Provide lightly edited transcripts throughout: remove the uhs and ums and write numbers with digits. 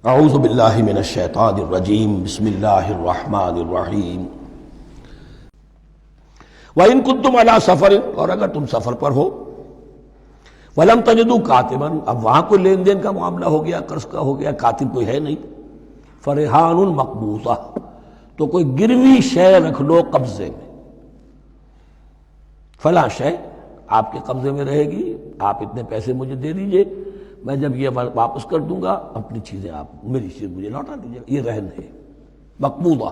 اعوذ باللہ من الشیطان الرجیم بسم اللہ الرحمن الرحیم وَإِن كُنتُمْ عَلَىٰ سَفَرٍ، اور اگر تم سفر پر ہو، وَلَمْ تَجِدُوا كَاتِبًا، اب وہاں کوئی لین دین کا معاملہ ہو گیا، قرض کا ہو گیا، کاتب کوئی ہے نہیں، فَرِحَانٌ مَقْبُوضَةٌ، تو کوئی گروی شے رکھ لو قبضے میں، فلاں شے آپ کے قبضے میں رہے گی، آپ اتنے پیسے مجھے دے دیجئے، میں جب یہ واپس کر دوں گا اپنی چیزیں آپ میری چیز مجھے لوٹا دیجیے گا، یہ رہن ہے مقبوضہ۔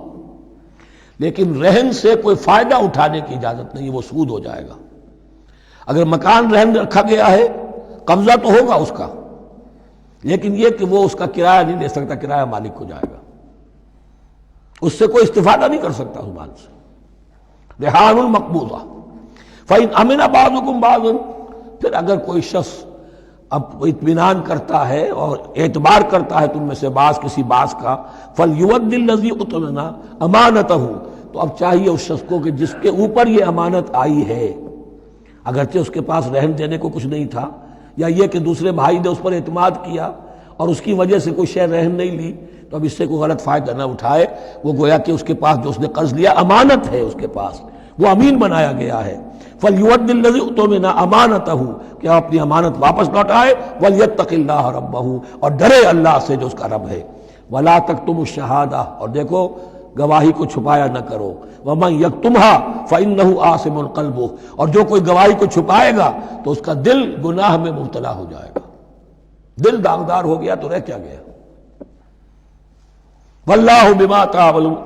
لیکن رہن سے کوئی فائدہ اٹھانے کی اجازت نہیں، وہ سود ہو جائے گا۔ اگر مکان رہن رکھا گیا ہے قبضہ تو ہوگا اس کا، لیکن یہ کہ وہ اس کا کرایہ نہیں لے سکتا، کرایہ مالک کو جائے گا، اس سے کوئی استفادہ نہیں کر سکتا اس مال سے۔ رہان المقبوضہ فَإِنْ أَمِنَ بَعْضُكُمْ بَعْضًا، پھر اگر کوئی شخص اب اطمینان کرتا ہے اور اعتبار کرتا ہے تم میں سے بعض کسی بعض کا، فَلْيُوَدِّ الَّذِي اؤْتُمِنَ أَمَانَتَهُ، تو اب چاہیے اس شخص کو کہ جس کے اوپر یہ امانت آئی ہے، اگرچہ اس کے پاس رہن دینے کو کچھ نہیں تھا، یا یہ کہ دوسرے بھائی نے اس پر اعتماد کیا اور اس کی وجہ سے کوئی شے رہن نہیں لی، تو اب اس سے کوئی غلط فائدہ نہ اٹھائے، وہ گویا کہ اس کے پاس جو اس نے قرض لیا امانت ہے، اس کے پاس وہ امین بنایا گیا ہے۔ فَلْيُوَدِّ الَّذِي اؤْتُمِنَ أَمَانَتَهُ، کہ اپنی امانت واپس لوٹائے، وَلْيَتَّقِ اللَّهَ رَبَّهُ، اور ڈرے اللہ سے جو اس کا رب ہے۔ وَلَا تَكْتُمُوا الشَّهَادَةَ، اور دیکھو گواہی کو چھپایا نہ کرو، وَمَن يَكْتُمْهَا فَإِنَّهُ آثِمٌ قَلْبُهُ، اور جو کوئی گواہی کو چھپائے گا تو اس کا دل گناہ میں مبتلا ہو جائے گا، دل داغدار ہو گیا تو رہ کیا گیا۔ وَاللَّهُ بِمَا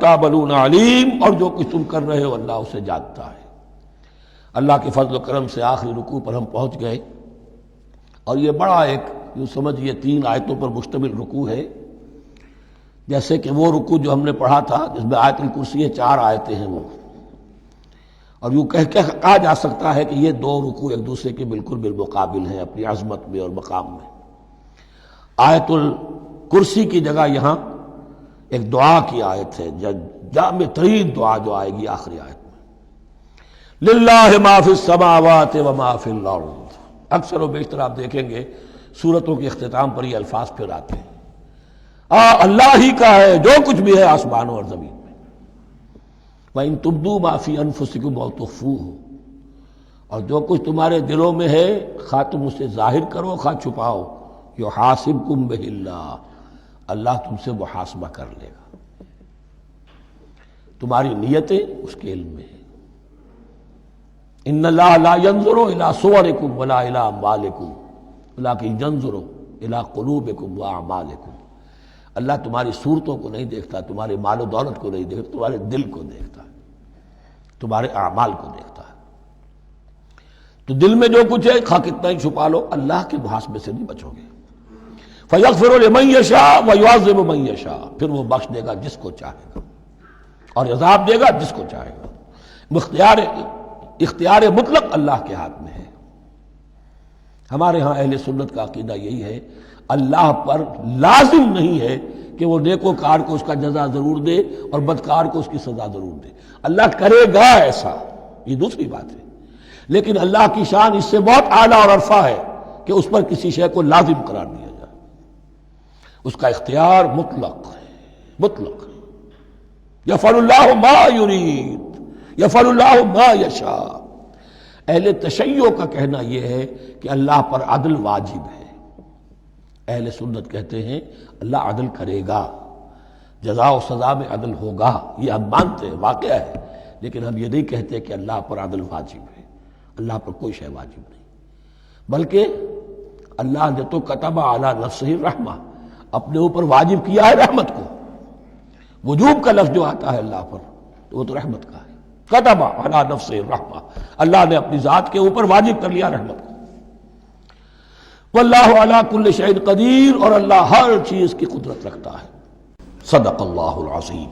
تَعْمَلُونَ عَلِيمٌ، اور جو کچھ تم کر رہے ہو اللہ اسے جانتا ہے۔ اللہ کے فضل و کرم سے آخری رکوع پر ہم پہنچ گئے، اور یہ بڑا ایک یوں سمجھئے 3 آیتوں پر مشتمل رکوع ہے، جیسے کہ وہ رکوع جو ہم نے پڑھا تھا جس میں آیت الکرسی 4 آیتیں ہیں وہ، اور یوں کہا جا سکتا ہے کہ یہ 2 رکوع ایک دوسرے کے بالکل بالمقابل ہیں اپنی عظمت میں اور مقام میں۔ آیت الکرسی کی جگہ یہاں ایک دعا کی آیت ہے، جامع ترین دعا جو آئے گی آخری آیت میں، للہ ما فی السماوات و ما فی الارض۔ اکثر و بیشتر آپ دیکھیں گے سورتوں کے اختتام پر یہ الفاظ پھر آتے ہیں، اللہ ہی کا ہے جو کچھ بھی ہے آسمانوں اور زمین میں۔ وَإِن تُبْدُوا مَا فِي أَنفُسِكُمْ أَوْ تُخْفُوهُ، اور جو کچھ تمہارے دلوں میں ہے خواہ تم اسے ظاہر کرو خواہ چھپاؤ، يُحَاسِبْكُم بِهِ اللَّهُ، اللہ تم سے محاسبہ کر لے گا، تمہاری نیتیں اس کے علم میں ہیں۔ ان اللہ لا ينظر الى صوركم ولا الى اموالكم ولكن ينظر الى قلوبكم واعمالكم، اللہ تمہاری صورتوں کو نہیں دیکھتا، تمہارے مال و دولت کو نہیں دیکھتا، تمہارے دل کو دیکھتا ہے، تمہارے اعمال کو دیکھتا ہے۔ تو دل میں جو کچھ ہے خواہ کتنا ہی چھپا لو اللہ کے محاسبے سے نہیں بچو گے۔ فَيَغْفِرُ لِمَن يَشَاءُ وَيُعَذِّبُ مَن يَشَاءُ، پھر وہ بخش دے گا جس کو چاہے گا اور عذاب دے گا جس کو چاہے گا۔ اختیار مطلق اللہ کے ہاتھ میں ہے۔ ہمارے ہاں اہل سنت کا عقیدہ یہی ہے، اللہ پر لازم نہیں ہے کہ وہ نیکوکار کو اس کا جزا ضرور دے اور بدکار کو اس کی سزا ضرور دے، اللہ کرے گا ایسا، یہ دوسری بات ہے، لیکن اللہ کی شان اس سے بہت اعلیٰ اور عرفہ ہے کہ اس پر کسی شے کو لازم قرار دیا جائے، اس کا اختیار مطلق ہے، مطلق ہے۔ یفعل اللہ ما یرید، یفعل اللہ ما یشاء۔ اہل تشیع کا کہنا یہ ہے کہ اللہ پر عدل واجب ہے، اہل سنت کہتے ہیں اللہ عدل کرے گا، جزا و سزا میں عدل ہوگا، یہ ہم مانتے ہیں، واقعہ ہے، لیکن ہم یہ نہیں کہتے کہ اللہ پر عدل واجب ہے، اللہ پر کوئی شے واجب نہیں، بلکہ اللہ نے تو کتب علی نفسہ الرحمہ، اپنے اوپر واجب کیا ہے رحمت کو۔ وجوب کا لفظ جو آتا ہے اللہ پر تو وہ تو رحمت کا ہے، کتب علی نفسہ الرحمہ، اللہ نے اپنی ذات کے اوپر واجب کر لیا رحمت کو۔ واللہ علی کل شیء قدیر، اور اللہ ہر چیز کی قدرت رکھتا ہے۔ صدق اللہ العظیم۔